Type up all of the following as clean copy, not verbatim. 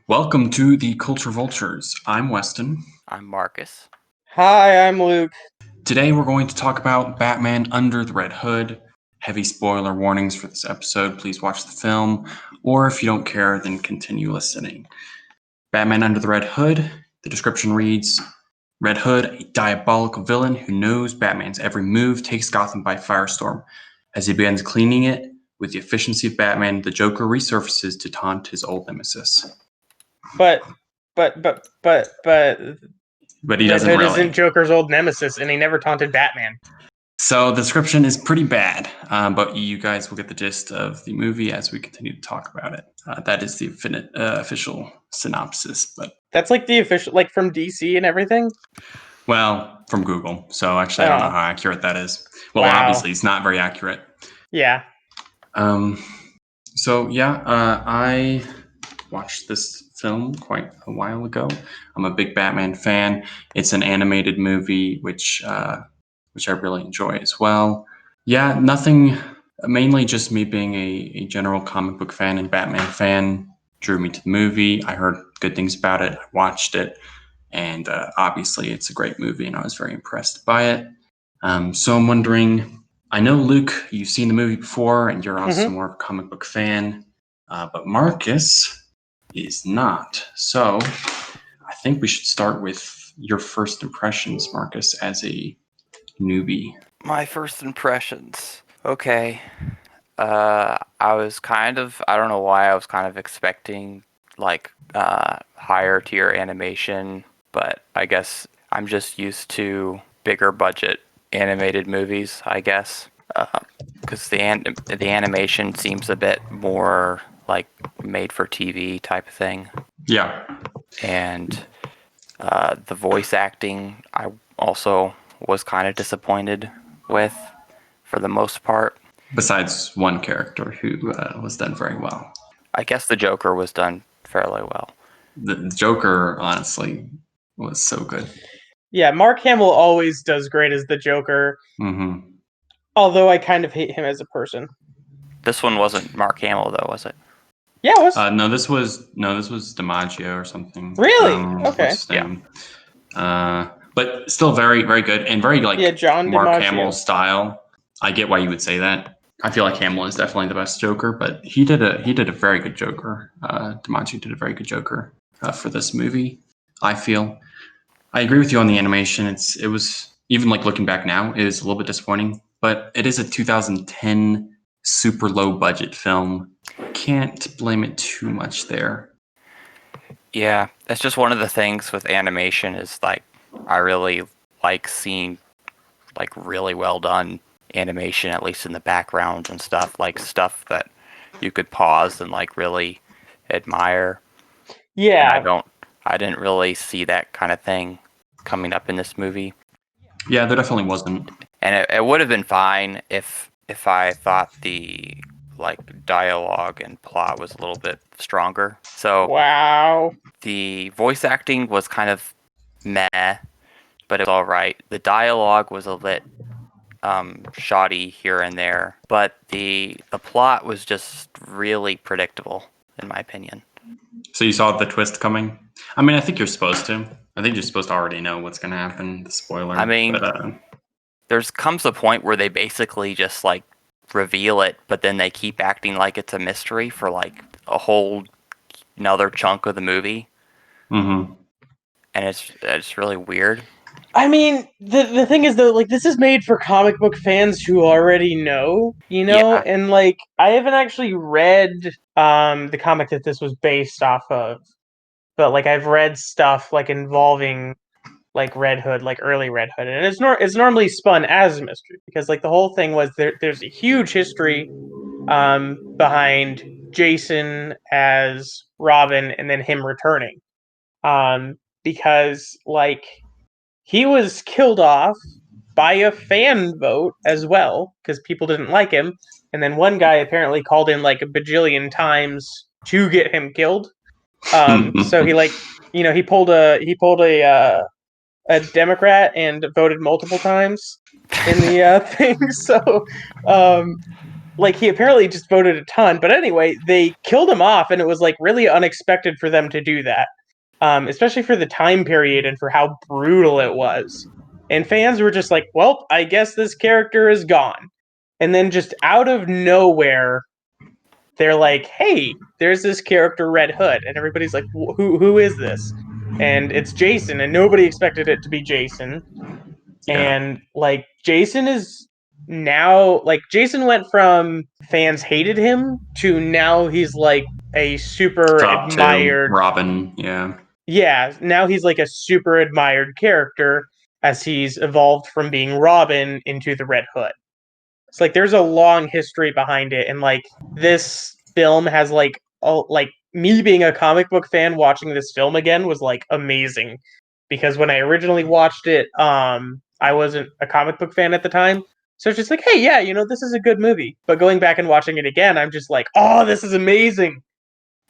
Welcome to the Culture Vultures. I'm Weston. I'm Marcus. Hi, I'm Luke. Today we're going to talk about Batman Under the Red Hood. Heavy spoiler warnings for this episode. Please watch the film, or if you don't care, then continue listening. Batman Under the Red Hood. The description reads, Red Hood, a diabolical villain who knows Batman's every move, takes Gotham by firestorm. As he begins cleaning it, with the efficiency of Batman, the Joker resurfaces to taunt his old nemesis. But But he Red doesn't Hood really. isn't Joker's old nemesis, and he never taunted Batman. So the description is pretty bad, but you guys will get the gist of the movie as we continue to talk about it. That is the official synopsis, but That's like the official, like from DC and everything. well, from Google. So actually, I don't know how accurate that is. Well, Wow. obviously, it's not very accurate. Yeah. I watched this film quite a while ago. I'm a big Batman fan. It's an animated movie, which I really enjoy as well. Yeah, nothing, mainly just me being a general comic book fan and Batman fan drew me to the movie. I heard good things about it. I watched it, and obviously it's a great movie, and I was very impressed by it. So I'm wondering, I know, Luke, you've seen the movie before, and you're also more of a comic book fan, but Marcus is not. So I think we should start with your first impressions, Marcus, as a newbie. My first impressions. Okay. I don't know why I was kind of expecting like higher tier animation, but I guess I'm just used to bigger budget animated movies, I guess. Because the animation seems a bit more like made for TV type of thing. Yeah. And the voice acting, I also was kind of disappointed with, for the most part. Besides one character who was done very well. I guess the Joker was done fairly well. The Joker, honestly, was so good. Yeah, Mark Hamill always does great as the Joker. Mm-hmm. Although I kind of hate him as a person. This one wasn't Mark Hamill, though, was it? Yeah, it was. No, this was DiMaggio or something. Really? Okay. What's his name? But still very, very good and very John Mark DiMaggio. Hamill style. I get why you would say that. I feel like Hamill is definitely the best Joker, but he did a very good Joker. DiMaggio did a very good Joker for this movie. I feel. I agree with you on the animation. It was, even like looking back now, it is a little bit disappointing, but it is a 2010 super low budget film. Can't blame it too much there. Yeah, that's just one of the things with animation is like I really like seeing like really well done animation, at least in the backgrounds and stuff, like stuff that you could pause and like really admire. Yeah. And I didn't really see that kind of thing coming up in this movie. Yeah, there definitely wasn't. And it would have been fine if I thought the like dialogue and plot was a little bit stronger. So wow. The voice acting was kind of meh, but it was all right. The dialogue was a bit shoddy here and there, but the plot was just really predictable, in my opinion. So you saw the twist coming? I mean, I think you're supposed to. I think you're supposed to already know what's going to happen. The spoiler. I mean, there's comes a point where they basically just like reveal it, but then they keep acting like it's a mystery for like a whole another chunk of the movie. Mm-hmm. And it's really weird. I mean, the thing is though, like this is made for comic book fans who already know, Yeah. and like I haven't actually read the comic that this was based off of, but like I've read stuff like involving like Red Hood, like early Red Hood, and it's normally spun as a mystery because like the whole thing was there's a huge history behind Jason as Robin and then him returning, because like he was killed off by a fan vote as well because people didn't like him, and then one guy apparently called in like a bajillion times to get him killed. So he like he pulled a Democrat and voted multiple times in the thing. So like he apparently just voted a ton. But anyway, they killed him off, and it was like really unexpected for them to do that, especially for the time period and for how brutal it was. And fans were just like, "Well, I guess this character is gone." And then just out of nowhere, they're like, "Hey, there's this character Red Hood," and everybody's like, "Who is this?" And it's Jason, and nobody expected it to be Jason. Yeah. And like Jason is now like Jason went from fans hated him to now he's like a super Top two, admired. Robin. Yeah. Yeah, now he's like a super admired character as he's evolved from being Robin into the Red Hood. It's like there's a long history behind it, and like this film has like me being a comic book fan watching this film again was like amazing because when I originally watched it, I wasn't a comic book fan at the time, so it's just like, hey, yeah, this is a good movie. But going back and watching it again, I'm just like, oh, this is amazing.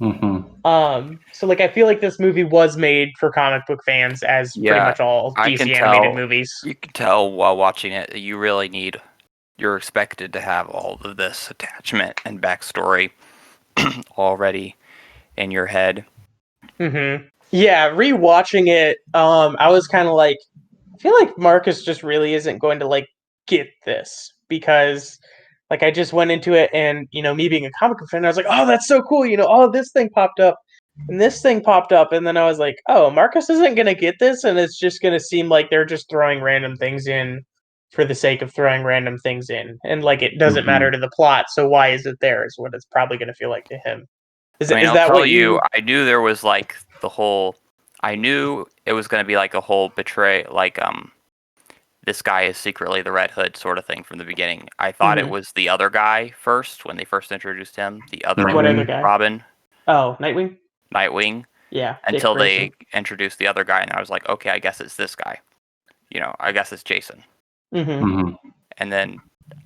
Mm-hmm. So like I feel like this movie was made for comic book fans, as pretty Yeah, much all I DC can animated tell. movies. You can tell while watching it that you really need. You're expected to have all of this attachment and backstory already in your head. Mm-hmm. Yeah, rewatching it, I was kind of like, I feel like Marcus just really isn't going to like get this because like I just went into it and me being a comic book fan, I was like, oh, that's so cool, oh, this thing popped up and this thing popped up, and then I was like, oh, Marcus isn't gonna get this, and it's just gonna seem like they're just throwing random things in for the sake of throwing random things in, and like it doesn't Mm-hmm. matter to the plot, so why is it there? Is what it's probably gonna feel like to him. Is I mean, is I'll that tell what you, you? I knew there was like the whole. I knew it was going to be like a whole betray, like this guy is secretly the Red Hood sort of thing from the beginning. I thought it Mm-hmm. was the other guy first when they first introduced him, the other What other Nightwing. guy? Robin, Oh, Nightwing. Nightwing, Yeah, Dick until Grayson. they introduced the other guy, and I was like, okay, I guess it's this guy. I guess it's Jason. Mm-hmm. Mm-hmm. And then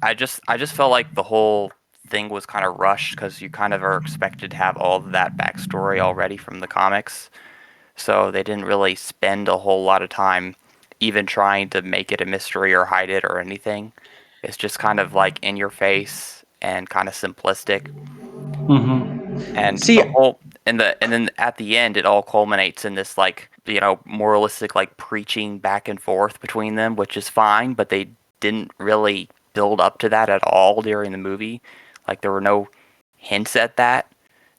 I just felt like the whole thing was kind of rushed because you kind of are expected to have all of that backstory already from the comics. So they didn't really spend a whole lot of time even trying to make it a mystery or hide it or anything. It's just kind of like in your face and kind of simplistic. Mm-hmm. And See, the whole and then at the end it all culminates in this like, moralistic like preaching back and forth between them, which is fine, but they didn't really build up to that at all during the movie. Like there were no hints at that.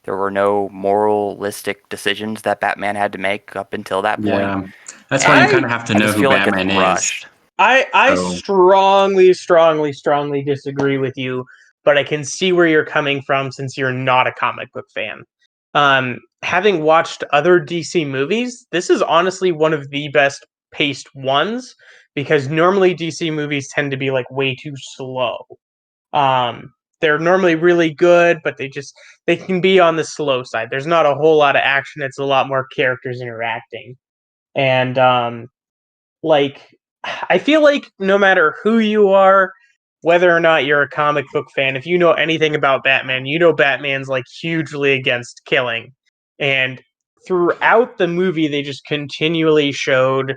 There were no moralistic decisions that Batman had to make up until that point. Yeah. That's why you And kind I of have to I know just who feel like it's Batman is. rushed. I So, strongly, strongly, strongly disagree with you, but I can see where you're coming from since you're not a comic book fan. Having watched other DC movies, this is honestly one of the best paced ones because normally DC movies tend to be like way too slow. They're normally really good, but they can be on the slow side. There's not a whole lot of action. It's a lot more characters interacting. And like I feel like no matter who you are, whether or not you're a comic book fan, if you know anything about Batman, you know Batman's like hugely against killing. And throughout the movie they just continually showed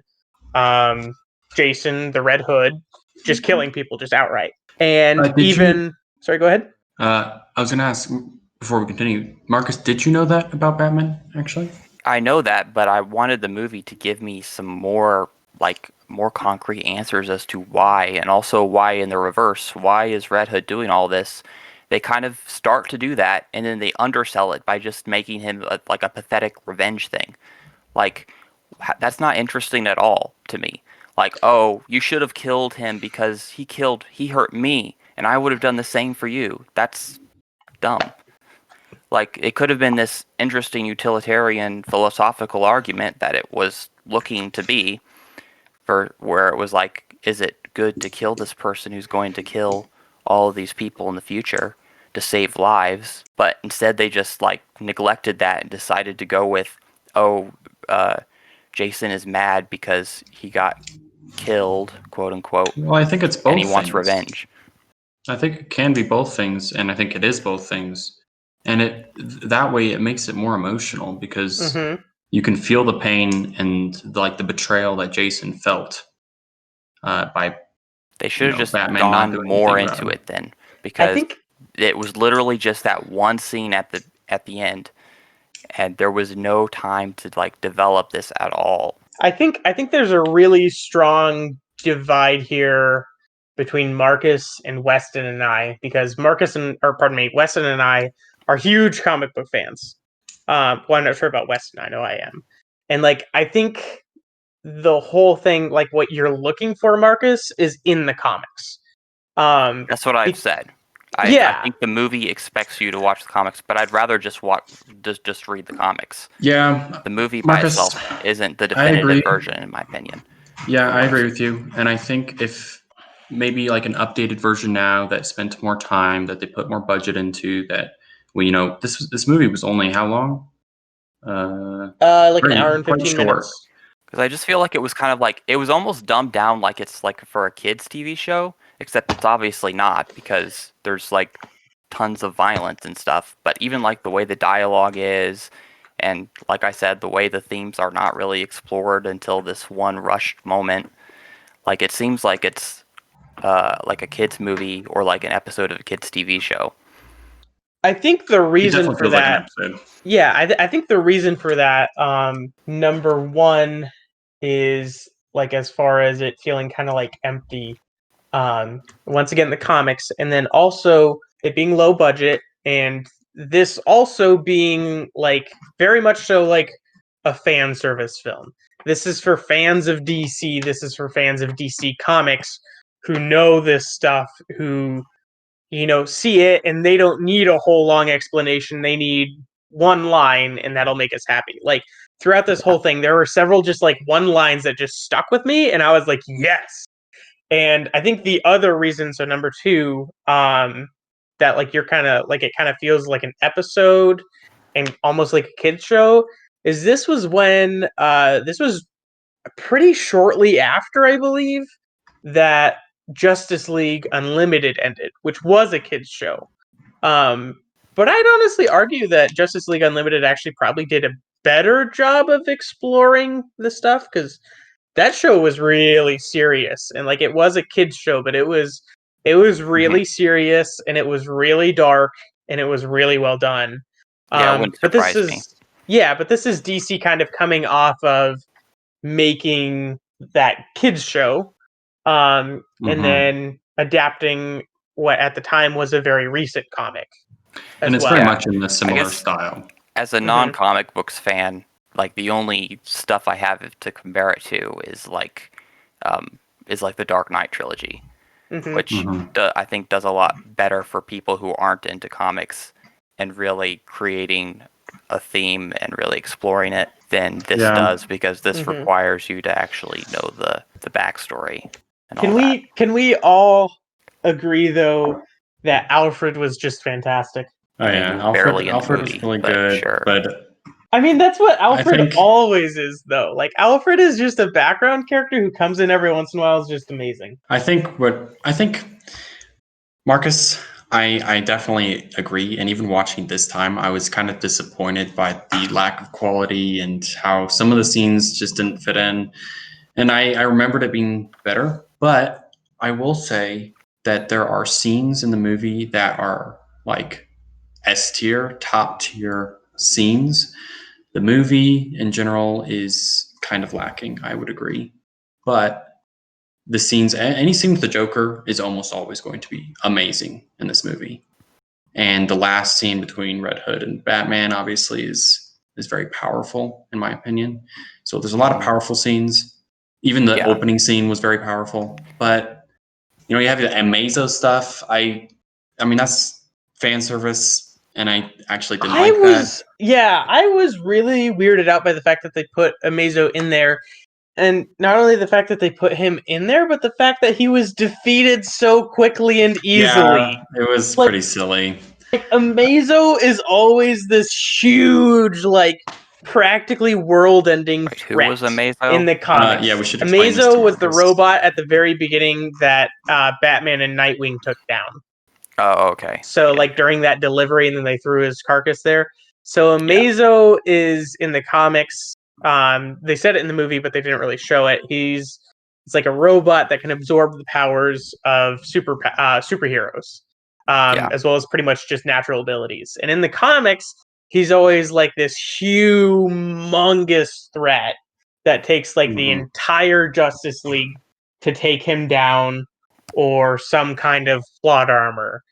um Jason the Red Hood just killing people just outright. And did you? even sorry, go ahead. I was going to ask before we continue, Marcus. Did you know that about Batman? Actually. I know that, but I wanted the movie to give me some more concrete answers as to why, and also why in the reverse. Why is Red Hood doing all this? They kind of start to do that, and then they undersell it by just making him like a pathetic revenge thing. Like, that's not interesting at all to me. Like, oh, you should have killed him because he hurt me, and I would have done the same for you. That's dumb. Like, it could have been this interesting utilitarian philosophical argument that it was looking to be, for where it was like, is it good to kill this person who's going to kill all of these people in the future to save lives? But instead they just like neglected that and decided to go with, oh, Jason is mad because he got killed, quote unquote, Well, I think it's and he both wants things. revenge. I think it can be both things, and I think it is both things. And that way it makes it more emotional because Mm-hmm. you can feel the pain and like the betrayal that Jason felt by They should have just Batman not gone doing more anything about into him. it then, I because think it was literally just that one scene at the end, and there was no time to like develop this at all. I think there's a really strong divide here between Marcus and Weston and I, because Weston and I are huge comic book fans. Well, I'm not sure about Weston. I know I am, and like I think the whole thing, like what you're looking for, Marcus, is in the comics. That's what I've said. I Yeah. think the movie expects you to watch the comics, but I'd rather just read the comics. Yeah, The movie by Marcus, itself isn't the I agree. definitive version, in my opinion. Yeah, I agree with you. And I think if maybe like an updated version now that spent more time, that they put more budget into, that this movie was only how long? Like an hour and quite 15 short. minutes. Because I just feel like it was kind of like, it was almost dumbed down like it's like for a kids' TV show, except it's obviously not, because there's like tons of violence and stuff. But even like the way the dialogue is, and like I said, the way the themes are not really explored until this one rushed moment, like it seems like it's like a kids' movie or like an episode of a kids' TV show. I think the It reason definitely for feels like an that, episode. yeah, I think the reason for that, number one, is like as far as it feeling kind of like empty. Once again, the comics, and then also it being low budget, and this also being like very much so like a fan service film. This is for fans of DC. This is for fans of DC Comics who know this stuff, who see it, and they don't need a whole long explanation. They need one line, and that'll make us happy. Like throughout this whole thing, there were several just like one lines that just stuck with me, and I was like, yes. And I think the other reason, so number two, that like you're kind of like it kind of feels like an episode and almost like a kid's show, is this was pretty shortly after, I believe, that Justice League Unlimited ended, which was a kids show. But I'd honestly argue that Justice League Unlimited actually probably did a better job of exploring the stuff, because that show was really serious, and like it was a kids show, but it was really serious, and it was really dark, and it was really well done. Yeah, it wouldn't But this surprise me. is DC kind of coming off of making that kids show, and then adapting what at the time was a very recent comic And as it's well. very Yeah. much in the similar guess- style. As a non-comic books fan, like the only stuff I have to compare it to is like the Dark Knight trilogy, which I think does a lot better for people who aren't into comics and really creating a theme and really exploring it than this does, because this requires you to actually know the backstory and all that. Can we all agree though that Alfred was just fantastic? Oh I mean, yeah, he was barely in the Alfred movie, was really but good, sure. but I mean, that's what Alfred think- always is, though. Like, Alfred is just a background character who comes in every once in a while, is just amazing. I think Marcus, I definitely agree. And even watching this time, I was kind of disappointed by the lack of quality and how some of the scenes just didn't fit in. And I remembered it being better, but I will say that there are scenes in the movie that are like S tier, top tier scenes. The movie in general is kind of lacking, I would agree. But the scenes, any scene with the Joker is almost always going to be amazing in this movie. And the last scene between Red Hood and Batman obviously is very powerful, in my opinion. So there's a lot of powerful scenes. Even the opening scene was very powerful. But you have the Amazo stuff. I mean, that's fan service, and I actually didn't like that. Yeah, I was really weirded out by the fact that they put Amazo in there. And not only the fact that they put him in there, but the fact that he was defeated so quickly and easily. Yeah, it was pretty silly. Like, Amazo is always this huge, like, practically world-ending threat. Who was Amazo? In the comics? Yeah, we should explain this to Amazo was the Marcus. robot at the very beginning that Batman and Nightwing took down. Oh, okay. So, like, during that delivery, and then they threw his carcass there. So Amazo is in the comics. They said it in the movie, but they didn't really show it. It's like a robot that can absorb the powers of superheroes. as well as pretty much just natural abilities. And in the comics, he's always like this humongous threat that takes like the entire Justice League to take him down, or some kind of plot armor,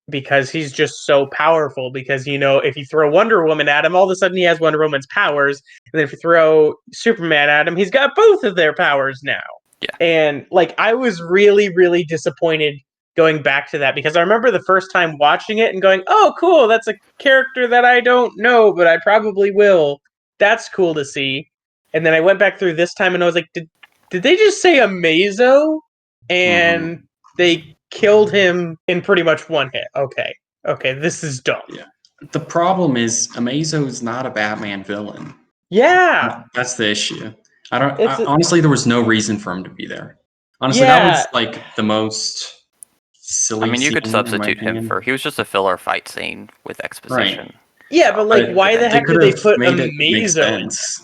because he's just so powerful. Because, you know, if you throw Wonder Woman at him, all of a sudden he has Wonder Woman's powers. And then if you throw Superman at him, he's got both of their powers now. Yeah. And like, I was really, really disappointed going back to that, because I remember the first time watching it and going, oh, cool, that's a character that I don't know, but I probably will. That's cool to see. And then I went back through this time and I was like, did they just say Amazo? And they killed him in pretty much one hit. Okay, this is dumb. Yeah. The problem is Amazo is not a Batman villain. Yeah. That's the issue. Honestly, there was no reason for him to be there. Honestly, Yeah. that was like the most silly. I mean, you could scene, in my substitute him opinion. for. He was just a filler fight scene with exposition. Right. Yeah, but like, why the heck did they put made it make Amazo in? sense.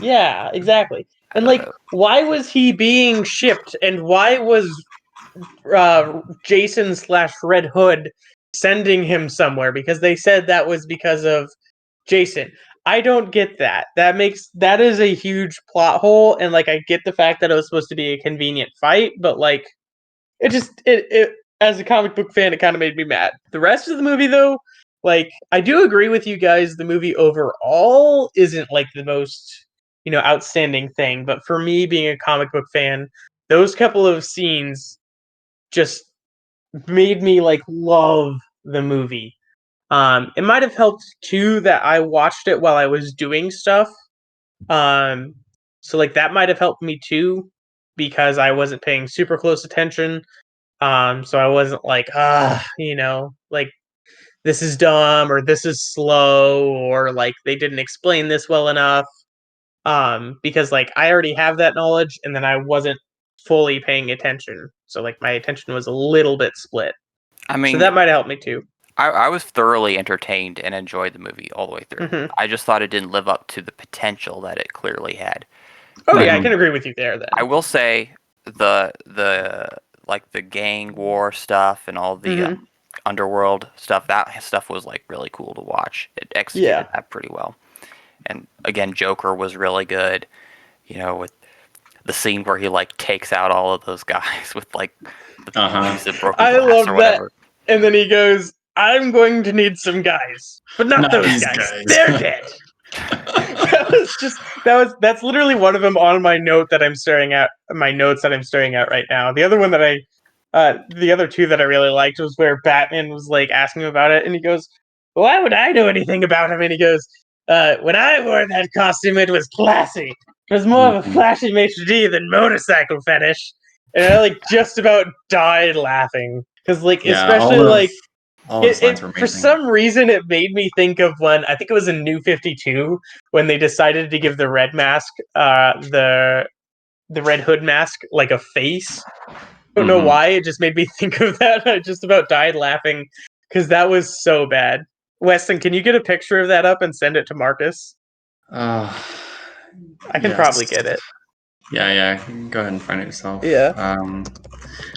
Yeah, exactly. And like, why was he being shipped? And why was Jason / Red Hood sending him somewhere? Because they said that was because of Jason. I don't get that. That is a huge plot hole. And like, I get the fact that it was supposed to be a convenient fight, but like, it as a comic book fan, it kind of made me mad. The rest of the movie, though, like, I do agree with you guys. The movie overall isn't like the most, you know, outstanding thing. But for me, being a comic book fan, those couple of scenes just made me like love the movie. It might have helped too that I watched it while I was doing stuff. So like that might have helped me too, because I wasn't paying super close attention. So I wasn't like, you know, like, this is dumb, or this is slow, or like they didn't explain this well enough. Because like I already have that knowledge, and then I wasn't fully paying attention. So like my attention was a little bit split. I mean, so that might have helped me too. I was thoroughly entertained and enjoyed the movie all the way through. I just thought it didn't live up to the potential that it clearly had. Oh yeah, I can agree with you there then. I will say the like the gang war stuff and all the underworld stuff, that stuff was like really cool to watch. It executed that pretty well. And again, Joker was really good, you know, with the scene where he like takes out all of those guys with like the piece of broken glass love or whatever. That. And then he goes, I'm going to need some guys, but not those guys. They're dead. That's literally one of them on my note that I'm staring at, my notes that I'm staring at right now. The other one that the other two that I really liked was where Batman was like asking him about it, and he goes, why would I know anything about him? And he goes, when I wore that costume, it was classy. It was more of a flashy maitre d' than motorcycle fetish. And I like just about died laughing. Because like, especially like, for some reason, it made me think of when, I think it was in New 52, when they decided to give the Red Mask, the Red Hood mask, like a face. I don't know why, it just made me think of that. I just about died laughing, because that was so bad. Weston, can you get a picture of that up and send it to Marcus? I can probably get it. Yeah. Go ahead and find it yourself. Yeah.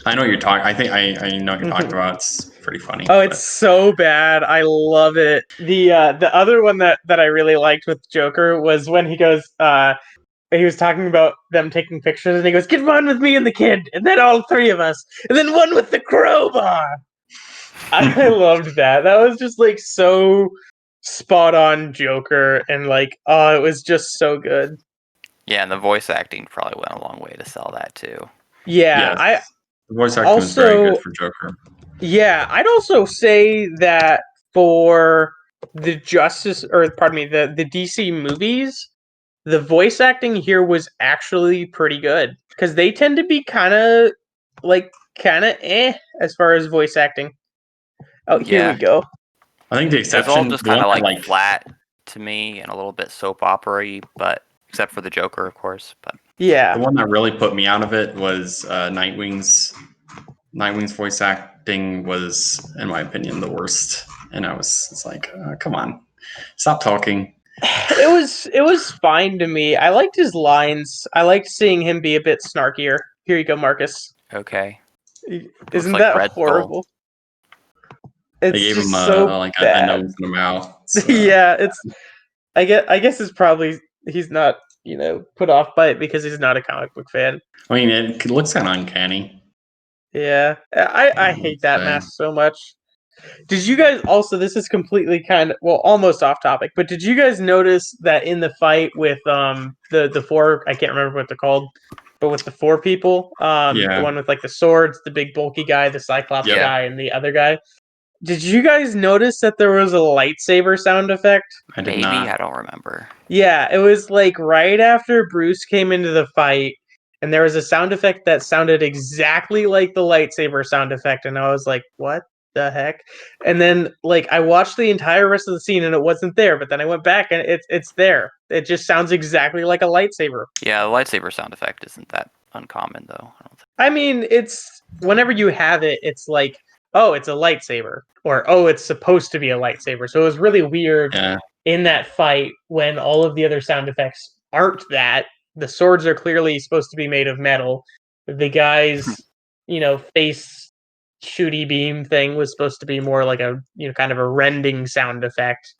I know what you're talking. I think I know what you're talking about. It's pretty funny. Oh, it's so bad. I love it. The other one that I really liked with Joker was when he goes, he was talking about them taking pictures, and he goes, "Get one with me and the kid, and then all three of us, and then one with the crowbar." I loved that. That was just like so spot on Joker, and like, it was just so good. Yeah, and the voice acting probably went a long way to sell that too. Yeah, the voice acting was very good for Joker. Yeah, I'd also say that for the the DC movies, the voice acting here was actually pretty good, because they tend to be kind of as far as voice acting. Oh, here we go. I think the exception, it's all just kind of like flat to me and a little bit soap opera-y, but except for the Joker, of course. But yeah, the one that really put me out of it was Nightwing's voice acting was, in my opinion, the worst. And it's like, come on, stop talking. It was fine to me. I liked his lines. I liked seeing him be a bit snarkier. Here you go, Marcus. Okay. Isn't that horrible? It's They gave just him so a bad. nose and a mouth. Yeah, it's. I guess it's probably he's not put off by it because he's not a comic book fan. I mean, it looks kind of uncanny. Yeah, I hate that mask so much. Did you guys also? This is completely almost off topic, but did you guys notice that in the fight with the four? I can't remember what they're called, but with the four people, the one with like the swords, the big bulky guy, the Cyclops guy, and the other guy. Did you guys notice that there was a lightsaber sound effect? I did Maybe, not. I don't remember. Yeah, it was like right after Bruce came into the fight, and there was a sound effect that sounded exactly like the lightsaber sound effect, and I was like, what the heck? And then like I watched the entire rest of the scene and it wasn't there, but then I went back and it's there. It just sounds exactly like a lightsaber. Yeah, the lightsaber sound effect isn't that uncommon, though. I don't think. I mean, it's whenever you have it, it's like, oh, it's a lightsaber, or oh, it's supposed to be a lightsaber. So it was really weird in that fight when all of the other sound effects aren't that. The swords are clearly supposed to be made of metal. The guy's, face shooty beam thing was supposed to be more like a, kind of a rending sound effect.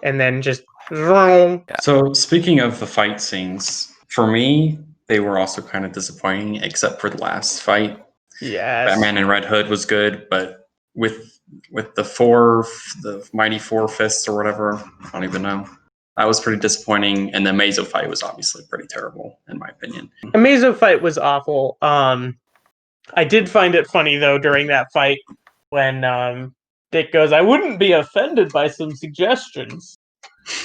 And then just. Yeah. So speaking of the fight scenes, for me, they were also kind of disappointing, except for the last fight. Yes. Batman and Red Hood was good, but with the mighty four fists or whatever, I don't even know. That was pretty disappointing, and the Mazo fight was obviously pretty terrible, in my opinion. The Mazo fight was awful. I did find it funny though during that fight when Dick goes, "I wouldn't be offended by some suggestions."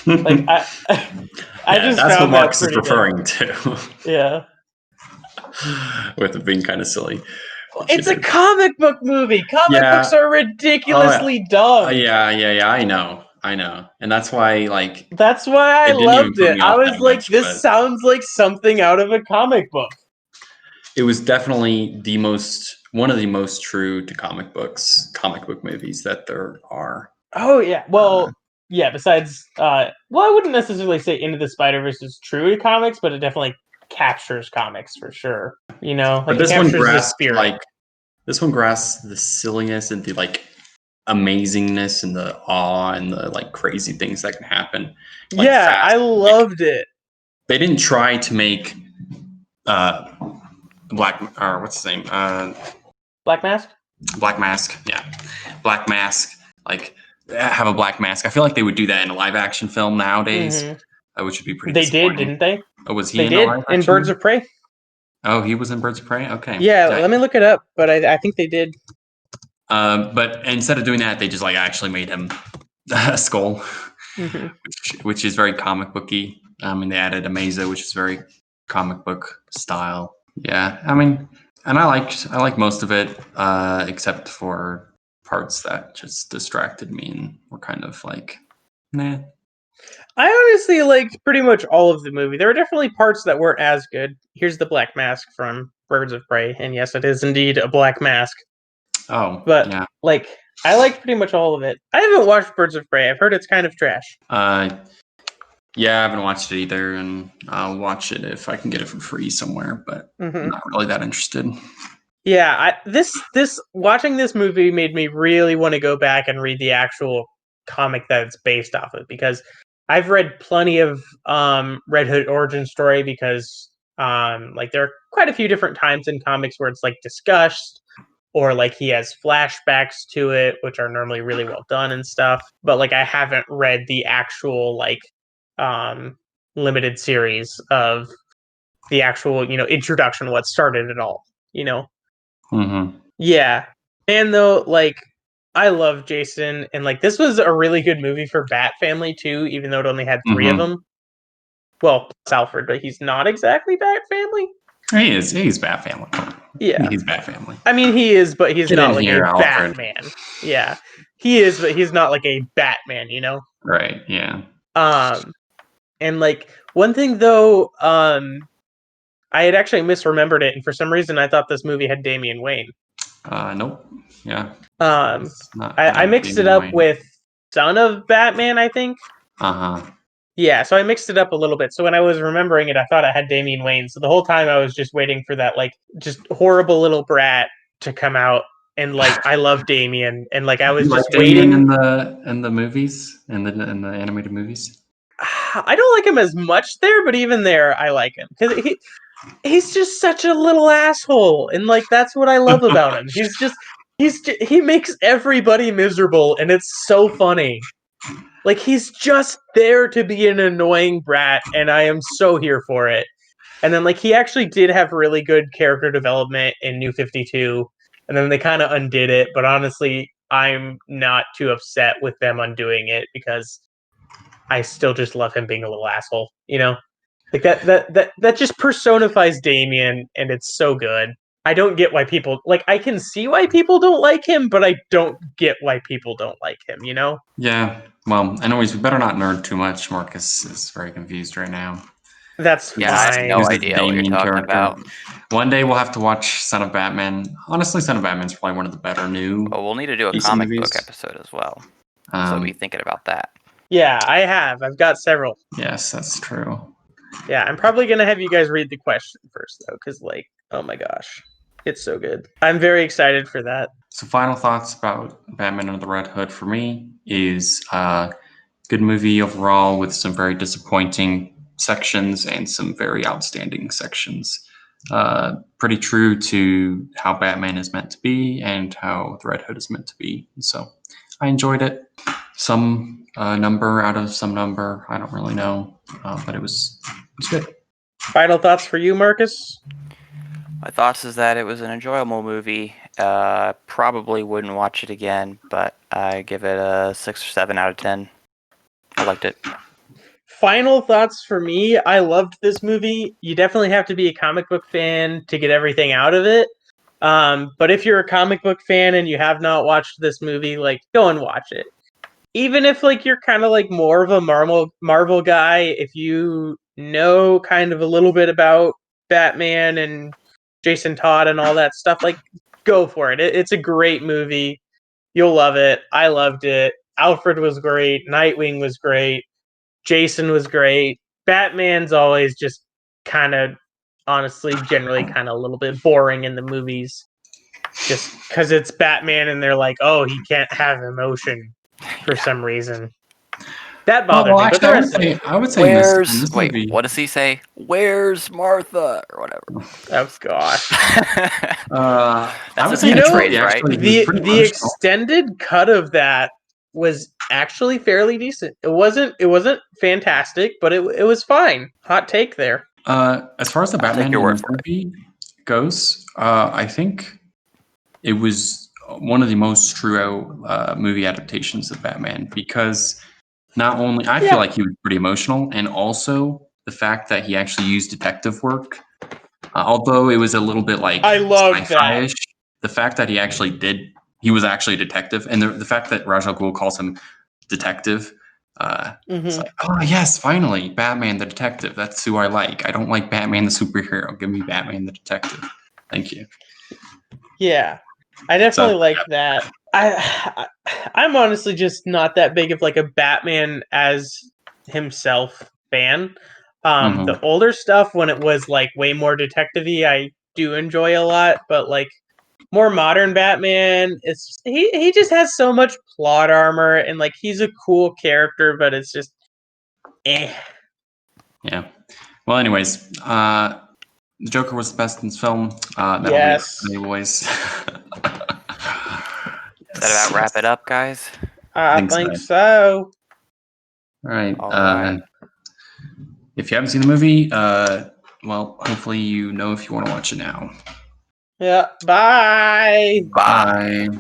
Like I just that's found what Marcus that is referring to. Yeah. With it being kind of silly. It's a comic book movie. Comic books are ridiculously dumb. Yeah. I know, and that's why that's why I loved it. I was like, this sounds like something out of a comic book. It was definitely one of the most true to comic book movies that there are. Oh yeah, well, yeah. Besides, I wouldn't necessarily say Into the Spider-Verse is true to comics, but it definitely captures comics for sure. But this one grasps this one grasps the silliness and the amazingness and the awe and the crazy things that can happen. I loved it. They didn't try to make what's his name? Black Mask? Black Mask, yeah. Black Mask, have a black mask. I feel like they would do that in a live action film nowadays, which would be pretty disappointing. They did, didn't they? Oh, was he in a live action? In Birds of Prey. Oh, he was in Birds of Prey? Okay. Yeah, let me look it up, but I think they did. But instead of doing that, they just actually made him a skull, which is very comic booky. And they added a Mazo, which is very comic book style. Yeah, I mean, and I like most of it, except for parts that just distracted me and were kind of nah. I honestly liked pretty much all of the movie. There were definitely parts that weren't as good. Here's the Black Mask from Birds of Prey, and yes, it is indeed a black mask. Oh, but yeah. I liked pretty much all of it. I haven't watched Birds of Prey. I've heard it's kind of trash. Yeah, I haven't watched it either, and I'll watch it if I can get it for free somewhere, but I'm not really that interested. Yeah, watching this movie made me really want to go back and read the actual comic that it's based off of, because I've read plenty of Red Hood origin story, because there are quite a few different times in comics where it's discussed, or he has flashbacks to it, which are normally really well done and stuff. But I haven't read the actual limited series of the actual introduction, what started it all. Yeah, and though I love Jason, and this was a really good movie for Bat Family too, even though it only had 3 of them. Well, it's Alfred, but he's not exactly Bat Family. He is. He's Bat Family. Yeah, he's Bat Family. I mean, he is, but he's not a Alfred. Batman. Yeah, he is, but he's not a Batman. Right. Yeah. And one thing though, I had actually misremembered it, and for some reason I thought this movie had Damian Wayne. Nope. Yeah. I mixed it up with Son of Batman, I think. Yeah, so I mixed it up a little bit. So when I was remembering it, I thought I had Damian Wayne. So the whole time I was just waiting for that just horrible little brat to come out and like I love Damien, and like I was You like just Damien waiting. in the movies, in the animated movies? I don't like him as much there, but even there, I like him because he's just such a little asshole, and like that's what I love about him. He makes everybody miserable, and it's so funny. Like he's just there to be an annoying brat, and I am so here for it. And then like he actually did have really good character development in New 52, and then they kind of undid it. But honestly, I'm not too upset with them undoing it because I still just love him being a little asshole. You know, like that just personifies Damien, and it's so good. I don't get why people like. I can see why people don't like him, but I don't get why people don't like him. You know? Yeah. Well, anyways, we better not nerd too much. Marcus is very confused right now. That's Yeah, I have fine. no Who's this idea what you're Damien talking character? about. One day we'll have to watch Son of Batman. Honestly, Son of Batman's probably one of the better new Well, we'll need to do a DC comic movies. book episode as well. So be thinking about that. Yeah, I have. I've got several. Yes, that's true. Yeah, I'm probably gonna have you guys read the question first though, because like, oh my gosh, it's so good. I'm very excited for that. So, final thoughts about Batman Under the Red Hood for me is good movie overall with some very disappointing sections and some very outstanding sections. Pretty true to how Batman is meant to be and how the Red Hood is meant to be. So I enjoyed it. Some number out of some number, I don't really know, but it was good. Final thoughts for you, Marcus? My thoughts is that it was an enjoyable movie. Probably wouldn't watch it again, but I give it a 6 or 7 out of 10. I liked it. Final thoughts for me. I loved this movie. You definitely have to be a comic book fan to get everything out of it. But if you're a comic book fan and you have not watched this movie, like go and watch it. Even if like you're kind of like more of a Marvel guy, if you know kind of a little bit about Batman and Jason Todd and all that stuff, like go for it. It's a great movie. You'll love it. I loved it. Alfred was great. Nightwing was great. Jason was great. Batman's always just kind of, honestly, generally kind of a little bit boring in the movies. Just because it's Batman and they're like, oh, he can't have emotion for some reason. That bothered me. But the rest of it, I would say in this Wait, movie, what does he say? Where's Martha? Or whatever. oh gosh. I would That's say a in this know, movie, catchphrase, right? actually, he was pretty The emotional. extended cut of that was actually fairly decent. It wasn't fantastic, but it was fine. Hot take there. As far as the I'll take Batman your in word this for it. movie goes, I think it was one of the most true out movie adaptations of Batman because not only I feel like he was pretty emotional, and also the fact that he actually used detective work, although it was a little bit like I loved that. sci-fi-ish. The fact that he was actually a detective, and the fact that Ra's al Ghul calls him detective. It's like, oh yes, finally, Batman the detective. That's who I like. I don't like Batman the superhero. Give me Batman the detective. Thank you. Yeah, I definitely like that. I'm honestly just not that big of like a Batman as himself fan. The older stuff when it was like way more detective-y, I do enjoy a lot, but like more modern Batman, he just has so much plot armor and like he's a cool character, but it's just eh. Yeah. Well, anyways, the Joker was the best in this film. That'll Yes. be it for me, boys. Does that about wrap it up, guys? I think so. All right. All right. If you haven't seen the movie, well, hopefully you know if you want to watch it now. Yeah. Bye. Bye. Bye.